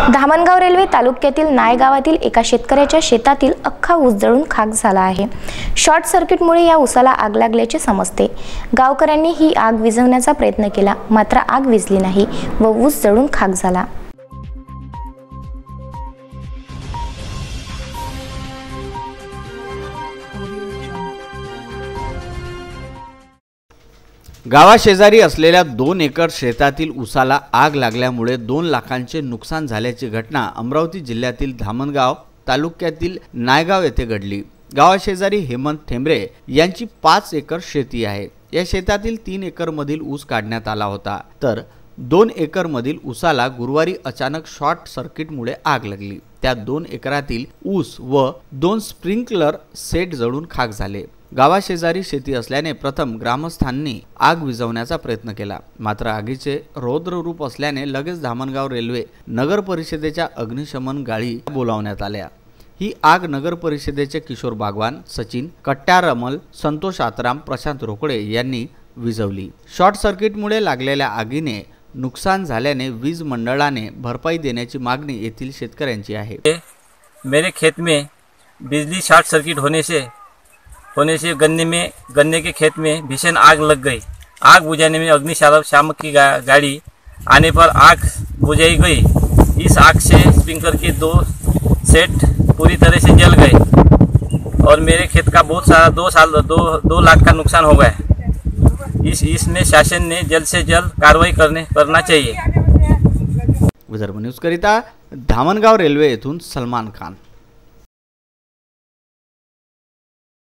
Dhamangaon railway तालुक्यातील नाय गावातील एका शेतकऱ्याच्या शेतातील अख्खा ऊस जळून खाक झाला आहे। शॉर्ट सर्किटमुळे या ऊसाला आग लागल्याचे समजते। गावकऱ्यांनी ही आग विझवण्याचा प्रयत्न केला, मात्र आग विझली नाही व ऊस जळून खाक झाला। गावाशेजारी असलेल्या 2 एकर शेतातील ऊसाला आग लागल्यामुळे 2 लाखांचे नुकसान झाल्याची घटना अमरावती जिल्ह्यातील धामणगाव तालुक्यातील नायगाव येथे घडली। गावाशेजारी हेमंत ठेंबरे यांची 5 एकर शेती आहे। या शेतातील 3 एकर मधील ऊस काढण्यात आला होता, तर 2 एकर मधील ऊसाला गुरुवारी अचानक शॉर्ट सर्किटमुळे आग लागली। त्या 2 एकरातील ऊस व 2 स्प्रिंकलर सेट जळून खाक झाले। गावाशेजारी शेती असल्याने प्रथम ग्रामस्थांनी आग विझवण्याचा प्रयत्न केला, मात्र आगीचे रौद्र रूप असल्याने लगेच धामणगाव रेल्वे नगर परिषदेच्या अग्निशमन गाडी बोलावण्यात आल्या। ही आग नगर परिषदेचे किशोर बागवान, सचिन कट्टारमल, संतोष आतराम, प्रशांत रोकडे यांनी विझवली। शॉर्ट सर्किटमुळे लागलेल्या आगीने नुकसान झाल्याने वीज मंडळाने भरपाई देण्याची मागणी येथील शेतकऱ्यांची आहे। मेरे खेत में बिजली शॉर्ट सर्किट होने से गन्ने के खेत में भीषण आग लग गई। आग बुझाने में अग्निशामक की गाड़ी आने पर आग बुझाई गई। इस आग से स्प्रिंकलर के 2 सेट पूरी तरह से जल गए और मेरे खेत का बहुत सारा 2 लाख का नुकसान हो गया। इसमें शासन ने जल्द से जल्द कार्रवाई करना चाहिए। विदर्भ न्यूज करिता धामणगाव रेल्वे येथून सलमान खान।